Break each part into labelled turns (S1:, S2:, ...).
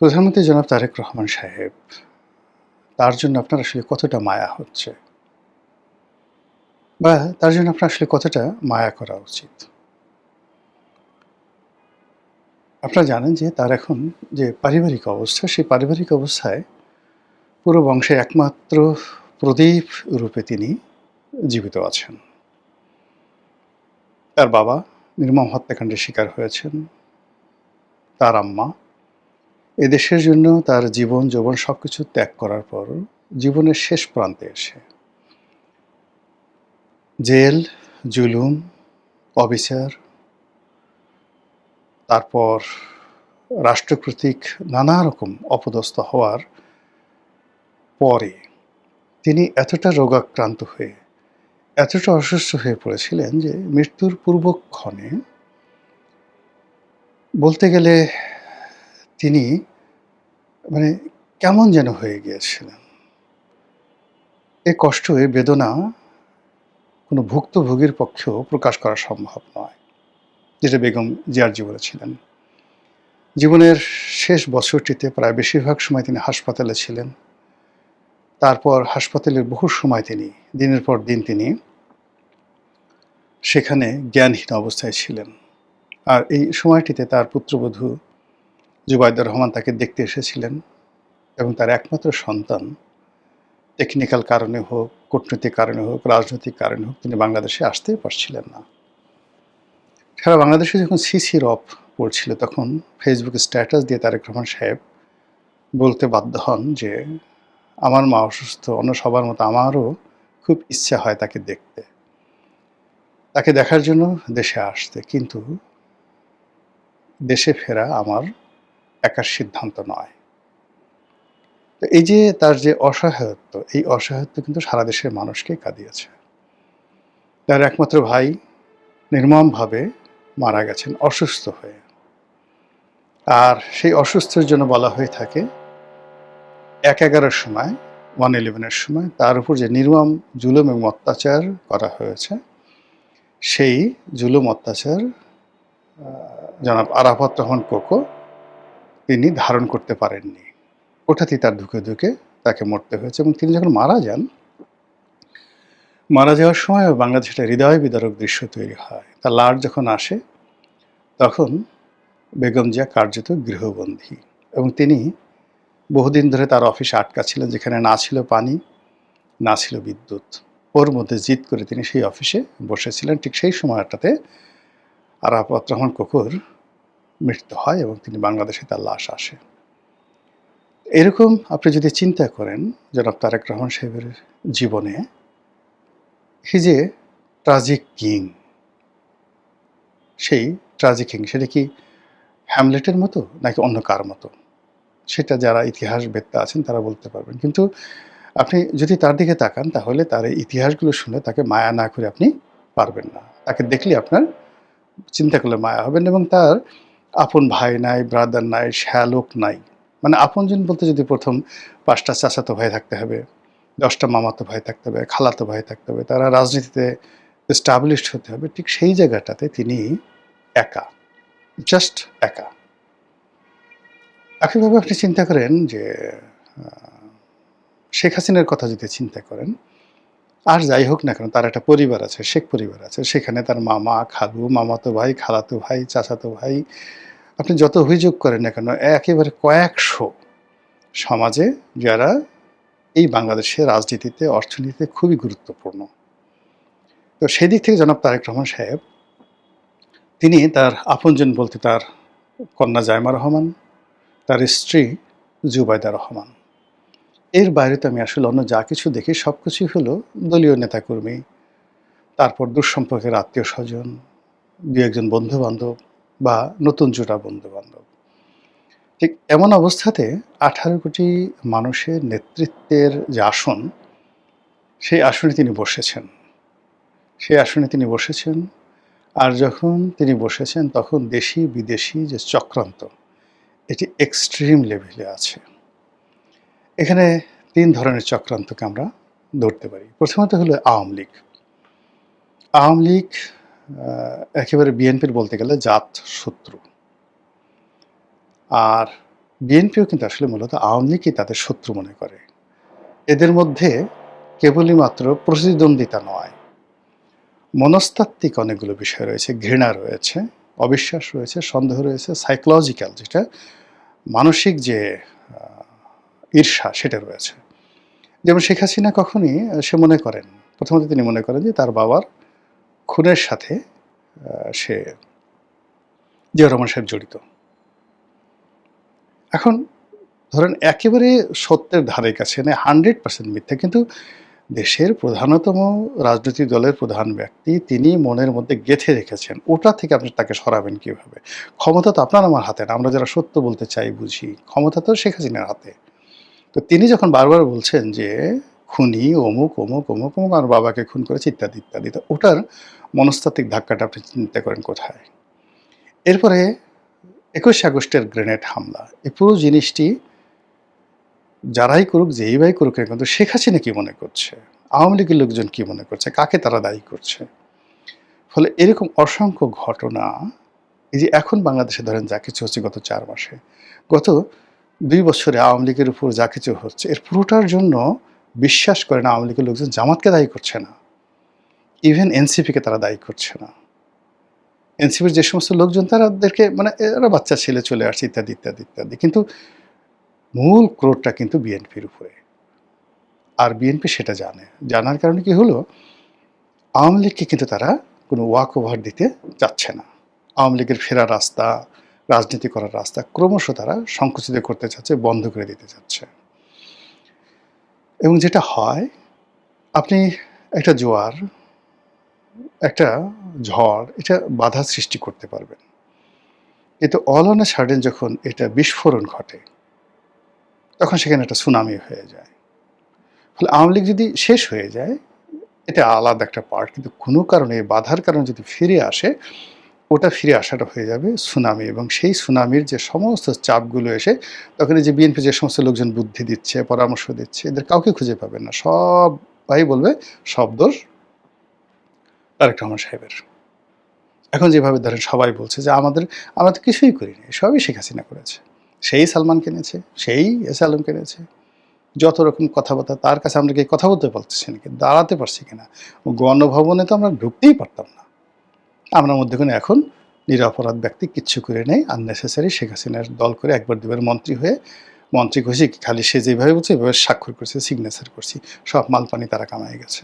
S1: প্রধানমন্ত্রী জনাব তারেক রহমান সাহেব, তার জন্য আপনার আসলে কতটা মায়া হচ্ছে? বা তার জন্য আপনার আসলে কতটা মায়া করা উচিত? আপনারা জানেন যে তার এখন যে পারিবারিক অবস্থা, সেই পারিবারিক অবস্থায় পুরো বংশের একমাত্র প্রদীপ রূপে তিনি জীবিত আছেন। তার বাবা নির্মম হত্যাকাণ্ডের শিকার হয়েছেন। তার আম্মা এদেশের জন্য তার জীবন যৌবন সবকিছু ত্যাগ করার পরও জীবনের শেষ প্রান্তে এসে জেল, জুলুম, অবিচার, তারপর রাষ্ট্র কর্তৃক নানা রকম অপদস্থ হওয়ার পরে তিনি এতটা রোগাক্রান্ত হয়ে, এতটা অসুস্থ হয়ে পড়েছিলেন যে মৃত্যুর পূর্বক্ষণে বলতে গেলে তিনি মানে কেমন যেন হয়ে গিয়েছিলেন। এ কষ্ট, এ বেদনা কোনো ভুক্তভোগীর পক্ষেও প্রকাশ করা সম্ভব নয়, যেটা বেগম জিয়ার জীবনে ছিলেন। জীবনের শেষ বছরটিতে প্রায় বেশিরভাগ সময় তিনি হাসপাতালে ছিলেন। তারপর হাসপাতালের বহু সময় তিনি দিনের পর দিন তিনি সেখানে জ্ঞানহীন অবস্থায় ছিলেন। আর এই সময়টিতে তার পুত্রবধূ জুবাইদা রহমান তাকে দেখতে এসেছিলেন এবং তার একমাত্র সন্তান টেকনিক্যাল কারণে হোক, কূটনৈতিক কারণে হোক, রাজনৈতিক কারণে হোক তিনি বাংলাদেশে আসতেই পারছিলেন না। সারা বাংলাদেশে যখন সিসি রব পড়ছিল তখন ফেসবুকে স্ট্যাটাস দিয়ে তারেক রহমান সাহেব বলতে বাধ্য হন যে, আমার মা অসুস্থ, অন্য সবার মতো আমারও খুব ইচ্ছা হয় তাকে দেখতে, তাকে দেখার জন্য দেশে আসতে, কিন্তু দেশে ফেরা আমার একার সিদ্ধান্ত নয়। তো এই যে তার যে অসহায়ত্ব, এই অসহায়ত্ব কিন্তু সারা দেশের মানুষকে কাঁদিয়েছে। তার একমাত্র ভাই নির্মমভাবে মারা গেছেন অসুস্থ হয়ে। আর সেই অসুস্থের জন্য বলা হয়ে থাকে ১/১১-র সময়, 1/11-এর সময় তার উপর যে নির্মম জুলুম এবং অত্যাচার করা হয়েছে, সেই জুলুম অত্যাচার জনাব আরাফাত রহমান কোকো তিনি ধারণ করতে পারেননি। ওঠাতেই তার ধুকে ধুকে তাকে মরতে হয়েছে এবং তিনি যখন মারা যান, মারা যাওয়ার সময়ও বাংলাদেশে একটা হৃদয় বিদারক দৃশ্য তৈরি হয়। তার লাশ যখন আসে তখন বেগম জিয়া কার্যত গৃহবন্দী এবং তিনি বহুদিন ধরে তার অফিসে আটকা ছিলেন, যেখানে না ছিল পানি, না ছিল বিদ্যুৎ। ওর মধ্যে জিদ করে তিনি সেই অফিসে বসেছিলেন। ঠিক সেই সময়টাতে আরাফাত রহমান কোকোর মৃত্যু হয় এবং তিনি বাংলাদেশে তার লাশ আসে। এরকম আপনি যদি চিন্তা করেন জনাব তারেক রহমান সাহেবের জীবনে, he is a tragic king. সেই ট্রাজিক কিং সেটা কি হ্যামলেটের মতো নাকি অন্য কার মতো? সেটা যারা ইতিহাসবেত্তা আছেন তারা বলতে পারবেন। কিন্তু আপনি যদি তার দিকে তাকান তাহলে তার এই ইতিহাসগুলো শুনে তাকে মায়া না করে আপনি পারবেন না। তাকে দেখলে আপনার চিন্তা করলে মায়া হবেন এবং তার আপন ভাই নাই, ব্রাদার নাই, শ্যালক নাই। মানে আপনজন বলতে যদি ১ম ৫ টা চাচাতো ভাই থাকতে হবে, ১০ টা মামাতো ভাই থাকতে হবে, খালাতো ভাই থাকতে হবে। তারা রাজনীতিতে এস্টাবলিশড হতে হবে। ঠিক সেই জায়গাটাতে তিনি একা, জাস্ট একা। একইভাবে আপনি চিন্তা করেন যে আ শেখ হাসিনার কথা যদি চিন্তা করেন, আর যাই হোক না কেন তার একটা পরিবার আছে, শেখ পরিবার আছে। সেখানে তার মামা, খালু, মামাতো ভাই, খালাতো ভাই, চাচাতো ভাই, আপনি যত অভিযোগ করেন না কেন একেবারে কয়েকশো সমাজে যারা এই বাংলাদেশের রাজনীতিতে, অর্থনীতিতে খুবই গুরুত্বপূর্ণ। তো সেদিক থেকে জনাব তারেক রহমান সাহেব তিনি তার আপনজন বলতে তার কন্যা জাইমা রহমান, তার স্ত্রী জুবাইদা রহমান। এর বাইরে তো আমি আসলে অন্য যা কিছু দেখি সবকিছুই হলো দলীয় নেতাকর্মী, তারপর দূরসম্পর্কের আত্মীয়স্বজন, ২-১ জন বন্ধু-বান্ধব বা নতুন জোড়া বন্ধু-বান্ধব। ঠিক এমন অবস্থাতে ১৮ কোটি মানুষের নেতৃত্বের যে আসন, সেই আসনে তিনি বসেছেন। সেই আসনে তিনি বসেছেন। আর যখন তিনি বসেছেন তখন দেশি বিদেশি যে চক্রান্ত, এটি এক্সট্রিম লেভেলে আছে। এখানে ৩ ধরনের চক্রান্তকে আমরা ধরতে পারি। প্রথমত হলো আওয়ামী লীগ। আওয়ামী লীগ একেবারে বিএনপির বলতে গেলে জাত শত্রু। আর বিএনপিও কিন্তু আসলে মূলত আওয়ামী লীগই তাদের শত্রু মনে করে। এদের মধ্যে কেবলই মাত্র প্রতিদ্বন্দ্বিতা নয়, মনস্তাত্ত্বিক অনেকগুলো বিষয় রয়েছে, ঘৃণা রয়েছে, অবিশ্বাস রয়েছে, সন্দেহ রয়েছে, সাইকোলজিক্যাল যেটা মানসিক যে ঈর্ষা সেটা রয়েছে। যেমন শেখ হাসিনা কখনই সে মনে করেন, প্রথমত তিনি মনে করেন যে তার বাবার খুনের সাথে সে জিয়াউর রহমান সাহেব জড়িত। এখন ধরেন একেবারে সত্যের ধারে কাছে না, 100% মিথ্যা, কিন্তু দেশের প্রধানতম রাজনৈতিক দলের প্রধান ব্যক্তি তিনি মনের মধ্যে গেঁথে রেখেছেন, ওটা থেকে আপনি তাকে সরাবেন কিভাবে? ক্ষমতা তো আপনার আমার হাতে না, আমরা যারা সত্য বলতে চাই বুঝি, ক্ষমতা তো শেখ হাসিনার হাতে। তো তিনি যখন বারবার বলছেন যে খুনি অমুক অমুক অমুক অমুক আর বাবাকে খুন করেছে ইত্যাদি ইত্যাদি, তো ওটার মনস্তাত্ত্বিক ধাক্কাটা আপনি চিন্তা করেন কোথায়? এরপরে ২১শে আগস্টের গ্রেনেড হামলা, এই পুরো জিনিসটি যারাই করুক, যেইভাবেই করুক না কিন্তু শেখ হাসিনা কি মনে করছে, আওয়ামী লীগের লোকজন কি মনে করছে, কাকে তারা দায়ী করছে? ফলে এরকম অসংখ্য ঘটনা, এই যে এখন বাংলাদেশে ধরেন যা কিছু হচ্ছে গত ৪ মাসে, গত ২ বছরে আওয়ামী লীগের উপর যা কিছু হচ্ছে, এর পুরোটার জন্য বিশ্বাস করেন আওয়ামী লীগের লোকজন জামাতকে দায়ী করছে না। ইভেন এনসিপিকে তারা দায়ী করছে না। এনসিপির যে সমস্ত লোকজন তাদেরকে মানে এরা বাচ্চা ছেলে চলে আসছে ইত্যাদি ইত্যাদি ইত্যাদি, কিন্তু মূল ক্রোধটা কিন্তু বিএনপির উপরে। আর বিএনপি সেটা জানে। জানার কারণে কি হলো, আওয়ামী লীগকে কিন্তু তারা কোনো ওয়াক ওভার দিতে চাচ্ছে না। আওয়ামী লীগের ফেরার রাস্তা, রাজনীতি করার রাস্তা ক্রমশ তারা সংকুচিত করতে চাচ্ছে, বন্ধ করে দিতে চাচ্ছে। এবং যেটা হয়, আপনি একটা জোয়ার, একটা ঝড়, এটা বাধা সৃষ্টি করতে পারবেন, কিন্তু অল অন এ সাডেন যখন এটা বিস্ফোরণ ঘটে, তখন সেখানে একটা সুনামি হয়ে যায়। ফলে আওয়ামী লীগ যদি শেষ হয়ে যায়, এটা আলাদা একটা পার্ট, কিন্তু কোনো কারণে বাধার কারণে যদি ফিরে আসে, ওটা ফিরে আসাটা হয়ে যাবে সুনামি, এবং সেই সুনামির যে সমস্ত চাপগুলো এসে তখন এই যে বিএনপি যে সমস্ত লোকজন বুদ্ধি দিচ্ছে, পরামর্শ দিচ্ছে, এদের কাউকে খুঁজে পাবেন না, সবাই বলবে সব দোষ তারেক রহমান সাহেবের। এখন যেভাবে ধরেন সবাই বলছে যে আমরা তো কিছুই করিনি, সবই শেখ হাসিনা করেছে, সেই সালমান কিনেছে, সেই এস আলম কিনেছে, যত রকম কথাবার্তা, তার কাছে আমরা কি কথা বলতে পারছি নাকি, দাঁড়াতে পারছি কিনা, গণভবনে তো আমরা ঢুকতেই পারতাম না। আমরা মধ্যখানে এখন নিরপরাধ ব্যক্তি কিচ্ছু করে নেই, আননেসেসারি শেখ হাসিনার দল করে একবার দুবার মন্ত্রী হয়ে, মন্ত্রী ঘোষে খালি সে যেভাবে বলছে এভাবে স্বাক্ষর করছে, সিগনেচার করছি, সব মালপানি তারা কামাই গেছে।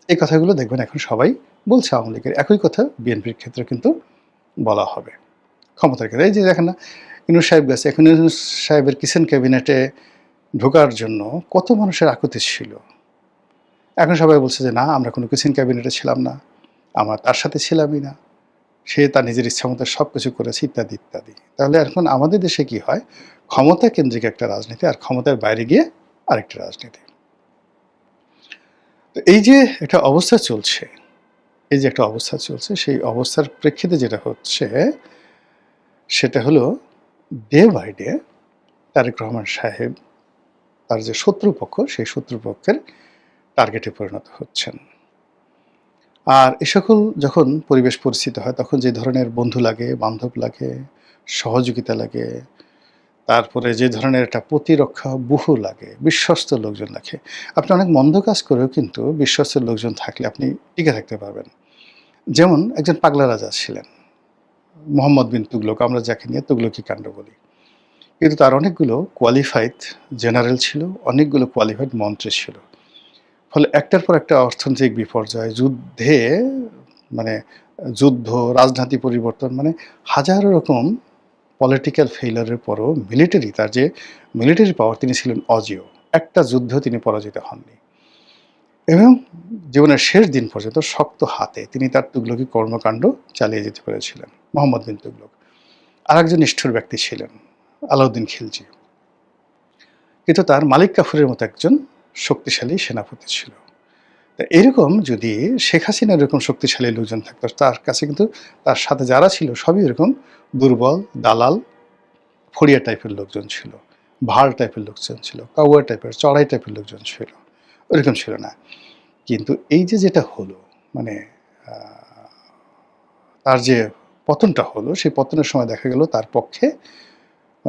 S1: এই কথাগুলো দেখবেন এখন সবাই বলছে আওয়ামী লীগের, একই কথা বিএনপির ক্ষেত্রে কিন্তু বলা হবে ক্ষমতার ক্ষেত্রে। এই যে দেখেন না, ইউনূস সাহেব গেছে, এখন ইউনূস সাহেবের কিচেন ক্যাবিনেটে ঢোকার জন্য কত মানুষের আকুতি ছিল। এখন সবাই বলছে যে না, আমরা কোনো কিচেন ক্যাবিনেটে ছিলাম না, আমরা তার সাথে ছিলামই না, সে তার নিজের ইচ্ছা মতো সব কিছু করেছে ইত্যাদি ইত্যাদি। তাহলে এখন আমাদের দেশে কি হয়, ক্ষমতা কেন্দ্রিক একটা রাজনীতি আর ক্ষমতার বাইরে গিয়ে আরেকটা রাজনীতি। তো এই যে একটা অবস্থা চলছে, এই যে একটা অবস্থা চলছে, সেই অবস্থার প্রেক্ষিতে যেটা হচ্ছে সেটা হলো day by day Tarique Rahman সাহেব তার যে শত্রুপক্ষ, সেই শত্রুপক্ষের টার্গেটে পরিণত হচ্ছেন। আর এ সকল যখন পরিবেশ পরিস্থিতি হয়, তখন যে ধরনের বন্ধু লাগে, বান্ধব লাগে, সহযোগিতা লাগে, তারপরে যে ধরনের একটা প্রতিরক্ষা ব্যূহ লাগে, বিশ্বস্ত লোকজন লাগে। আপনি অনেক মন্দ কাজ করেও কিন্তু বিশ্বস্ত লোকজন থাকলে আপনি টিকে থাকতে পারবেন। যেমন একজন পাগলা রাজা ছিলেন, মোহাম্মদ বিন তুগলক, আমরা যাকে নিয়ে তুগলকি কাণ্ড বলি। কিন্তু তার অনেকগুলো কোয়ালিফাইড জেনারেল ছিল, অনেকগুলো কোয়ালিফাইড মন্ত্রী ছিল। ফলে একটার পর একটা অর্থনৈতিক বিপর্যয়, যুদ্ধে মানে যুদ্ধ, রাজনীতি পরিবর্তন, মানে হাজারো রকম পলিটিক্যাল ফেইলিউরের পরও মিলিটারি, তার যে মিলিটারি পাওয়ার, তিনি ছিলেন অজেয়। একটা যুদ্ধ তিনি পরাজিত হননি, এবং জীবনের শেষ দিন পর্যন্ত শক্ত হাতে তিনি তার তুগলকি কর্মকাণ্ড চালিয়ে যেতে পেরেছিলেন, মোহাম্মদ বিন তুগলক। আর একজন নিষ্ঠুর ব্যক্তি ছিলেন আলাউদ্দিন খিলজি, কিন্তু তার মালিক কাফুরের মতো একজন শক্তিশালী সেনাপতি ছিল। তা এরকম যদি শেখ হাসিনার এরকম শক্তিশালী লোকজন থাকতো, তার কাছে কিন্তু তার সাথে যারা ছিল সবই এরকম দুর্বল, দালাল, ফড়িয়া টাইপের লোকজন ছিল, ভাড় টাইপের লোকজন ছিল, কাউয়া টাইপের, চড়াই টাইপের লোকজন ছিল, ওরকম ছিল না। কিন্তু এই যে যেটা হলো, মানে তার যে পতনটা হলো, সেই পতনের সময় দেখা গেল তার পক্ষে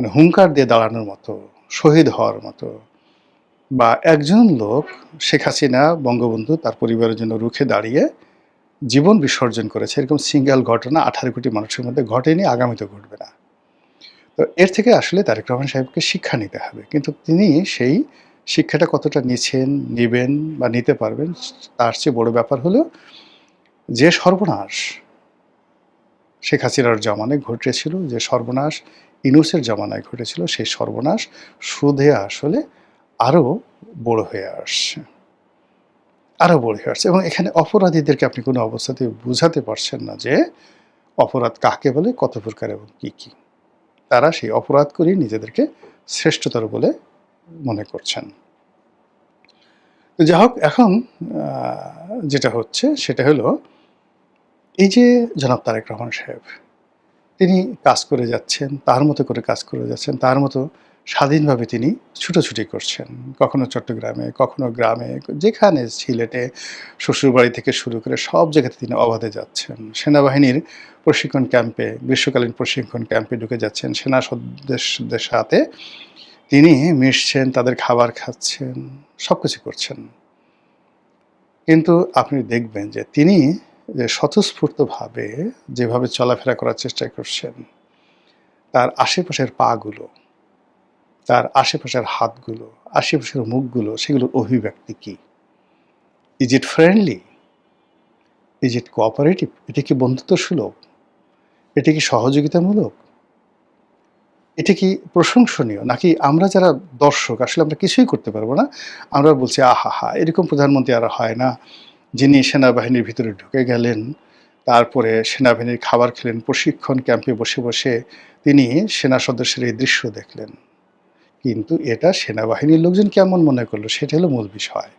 S1: মানে হুঙ্কার দিয়ে দাঁড়ানোর মতো, শহীদ হওয়ার মতো, বা একজন লোক শেখ হাসিনা বঙ্গবন্ধু তার পরিবারের জন্য রুখে দাঁড়িয়ে জীবন বিসর্জন করেছে, এরকম সিঙ্গেল ঘটনা 18 কোটি মানুষের মধ্যে ঘটেনি, আগামীতেও ঘটবে না। তো এর থেকে আসলে তারেক রহমান সাহেবকে শিক্ষা নিতে হবে। কিন্তু তিনি সেই শিক্ষাটা কতটা নিছেন, নিবেন বা নিতে পারবেন, তার চেয়ে বড় ব্যাপার হলো যে সর্বনাশ শেখ হাসিনার জমানায় ঘটেছিল, যে সর্বনাশ ইউনূসের জমানায় ঘটেছিল, সেই সর্বনাশ সুদে আসলে আরও বড় হয়ে আসছে, আরও বড় হয়ে আসছে। এবং এখানে অপরাধীদেরকে আপনি কোনো অবস্থাতেই বুঝাতে পারছেন না যে অপরাধ কাকে বলে, কত প্রকার এবং কী কী। তারা সেই অপরাধ করেই নিজেদেরকে শ্রেষ্ঠতর বলে মনে করছেন। তো যাই হোক, এখন যেটা হচ্ছে সেটা হলো এই যে জনাব তারেক রহমান সাহেব, তিনি কাজ করে যাচ্ছেন, তার মতো করে কাজ করে যাচ্ছেন, তার মতো স্বাধীনভাবে তিনি ছুটোছুটি করছেন। কখনো চট্টগ্রামে, কখনো গ্রামে, যেখানে সিলেটে, শ্বশুরবাড়ি থেকে শুরু করে সব জায়গাতে তিনি অবাধে যাচ্ছেন। সেনাবাহিনীর প্রশিক্ষণ ক্যাম্পে, গ্রীষ্মকালীন প্রশিক্ষণ ক্যাম্পে ঢুকে যাচ্ছেন। সেনা সদস্যদের সাথে তিনি মিশছেন, তাদের খাবার খাচ্ছেন, সব কিছু করছেন। কিন্তু আপনি দেখবেন যে তিনি যে স্বতঃস্ফূর্তভাবে যেভাবে চলাফেরা করার চেষ্টা করছেন, তার আশেপাশের পাগুলো, তার আশেপাশের হাতগুলো, আশেপাশের মুখগুলো, সেগুলোর অভিব্যক্তি কী? Is it friendly? Is it cooperative? এটা কি বন্ধুত্বসুলভ? এটা কি সহযোগিতামূলক? এটা কি প্রশংসনীয়? নাকি আমরা যারা দর্শক আসলে আমরা কিছুই করতে পারবো না, আমরা বলছি আহাহা! এরকম প্রধানমন্ত্রী আর হয় না, যিনি সেনাবাহিনীর ভিতরে ঢুকে গেলেন, তারপরে সেনাবাহিনীর খাবার খেলেন, প্রশিক্ষণ ক্যাম্পে বসে বসে তিনি সেনা সদস্যের এই দৃশ্য দেখলেন। কিন্তু এটা সেনাবাহিনীর লোকজন কেমন মনে করলো, সেটা হলো মূল বিষয়।